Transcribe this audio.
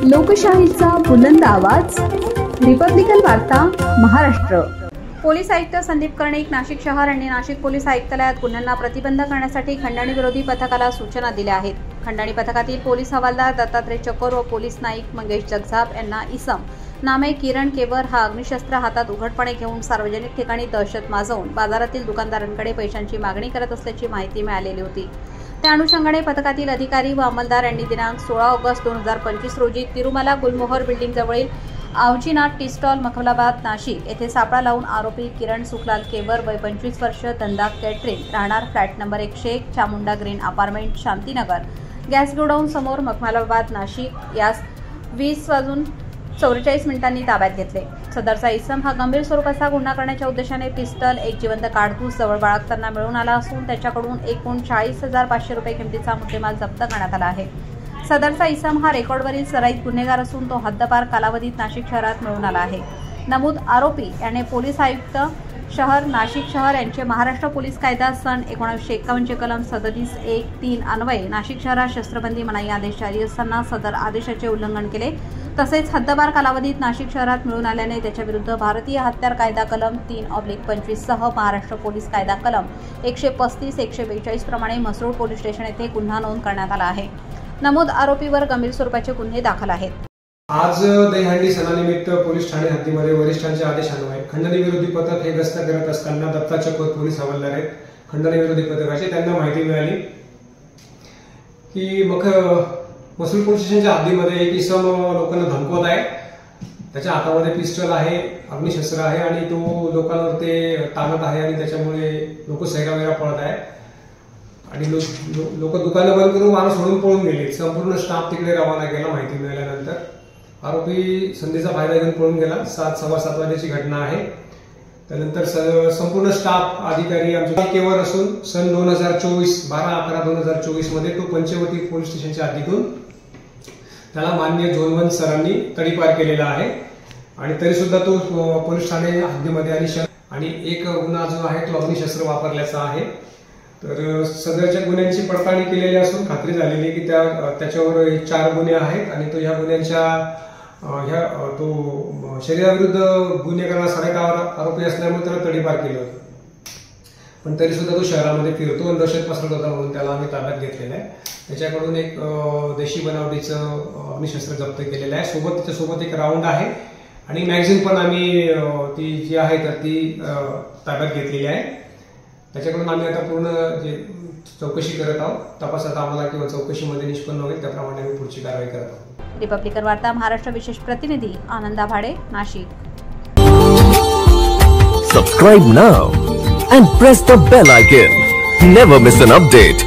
लोकशाहीचा बुलंद आवाज, रिपब्लिकन वार्ता, महाराष्ट्र। पोलीस आयुक्त संदीप कर्णिक नाशिक शहर आणि नाशिक पोलीस आयुक्तालयात गुन्ह्यांना प्रतिबंध करण्यासाठी खंडणी विरोधी पथकाला सूचना दिल्या आहेत। खंडणी पथकातील पोलीस हवालदार दत्तात्रय चकोर व पोलीस नाईक मंगेश जगजाप यांना इसम नामे किरण केवर हा अग्निशस्त्र हातात उघडपणे घेऊन सार्वजनिक ठिकाणी दहशत माजवून बाजारातील दुकानदारांकडे पैशांची मागणी करत असल्याची माहिती मिळालेली होती। त्या अनुषंगाने पथकातील अधिकारी व अंमलदार यांनी दिनांक 16 ऑगस्ट 2025 रोजी तिरुमला गुलमोहर बिल्डिंग जवळील आवजीनाथ टी स्टॉल मखमलाबाद नाशिक येथे सापळा लावून आरोपी किरण सुखलाल केवर वय 25 वर्ष धंदा कॅटरिंग राहणार flat number 101 Chamunda green apartment Shantinagar gas godown समोर मखमलाबाद नाशिक यास 20:44 ताब्यात घेतले। सदरचा इसम हा गंभीर स्वरूपाचा गुन्हा करण्याच्या उद्देशाने पिस्टल एक जिवंत काडतूस जवळ बाळगताना मिळून आला असून त्याच्याकडून एकूण 40,500 रुपये किमतीचा मुद्देमाल जप्त करण्यात आला आहे। सदरचा इसम हा रेकॉर्डवरील सराईत गुन्हेगार असून तो हद्दपार कालावधीत नाशिक शहरात मिळून आला आहे। नमूद आरोपी याने पोलीस आयुक्त शहर नाशिक शहर यांचे महाराष्ट्र पोलीस कायदा सन 1951 कलम 37(1)(3) अन्वये नाशिक शहरात शस्त्रबंदी मनाई आदेश जारी असताना सदर आदेशाचे उल्लंघन केले। तसेच हद्दपार कालावधीत नाशिक शहरात मिळून आल्याने त्याच्या विरुद्ध भारतीय हत्यार कायदा कलम 3/25 सह महाराष्ट्र पोलीस कायदा कलम 135-142 प्रमाणे म्हसरूळ पोलीस स्टेशन येथे गुन्हा नोंद करण्यात आला आहे। नमूद आरोपीवर गंभीर स्वरूपाचे गुन्हे दाखल आहेत। आज दहीहंडी सणानिमित्त पोलीस ठाणे हद्दीमध्ये वरिष्ठांच्या आदेशान्वये खंडणी विरोधी पथक हे गस्त करत असताना दत्ता चकोर पोलीस हवालदार आहेत खंडणी विरोधी पथकाचे। त्यांना माहिती मिळाली की म्हसरूळ पोलीस स्टेशनच्या हद्दीमध्ये एक इसम लोकांना धमकवत आहे। त्याच्या हातामध्ये पिस्टल आहे, अग्निशस्त्र आहे आणि तो लोकांवर ते ताणत आहे आणि त्याच्यामुळे लोक सैरावैरा पळत आहेत आणि लोक दुकानं बंद करून वाहन सोडून पळून गेले। संपूर्ण स्टाफ तिकडे रवाना केला। माहिती मिळाल्यानंतर आरोपी संधीचा फायदा घेऊन पळून गेला। 7:15 वाजेची घटना आहे। त्यानंतर संपूर्ण स्टाफ अधिकारी आमच्या केवर असून सन 12/11/2024 मध्ये तो पंचवटी पोलीस स्टेशनच्या हद्दीतून त्याला माननीय झोन 1 सरांनी तडीपार केलेला आहे आणि तरी सुद्धा तो पोलीस ठाणे हद्दीमध्ये आणि एक गुन्हा जो आहे तो अग्निशस्त्र वापरल्याचा आहे। तर सदरच्या गुन्ह्यांची पडताळणी केलेली असून खात्री झालेली की त्याच्यावर 4 गुन्हे आहेत आणि तो ह्या गुन्ह्यांच्या तो शरीराविरुद्ध गुन्हे करणारा सराईत आरोपी असल्यामुळे त्याला तडीपार केलं होतं। पण तरी सुद्धा तो शहरामध्ये फिरतो आणि दहशत पसरत होता म्हणून त्याला आम्ही ताब्यात घेतलेलं आहे। त्याच्याकडून एक देशी बनावटीचं अग्निशस्त्र जप्त केलेलं आहे। त्याच्यासोबत एक राऊंड आहे आणि मॅगझिन पण आम्ही ती जी आहे तर ती ताब्यात घेतलेली आहे। त्याच्याकडून आम्ही आता पूर्ण जे चौकशी करत आहोत। तपासात आम्हाला किंवा चौकशीमध्ये निष्पन्न होईल त्याप्रमाणे आम्ही पुढची कारवाई करत आहोत। रिपब्लिकन वार्ता महाराष्ट्र विशेष प्रतिनिधी आनंदा भाडे Nashik. Subscribe now and press the bell icon. Never miss an update.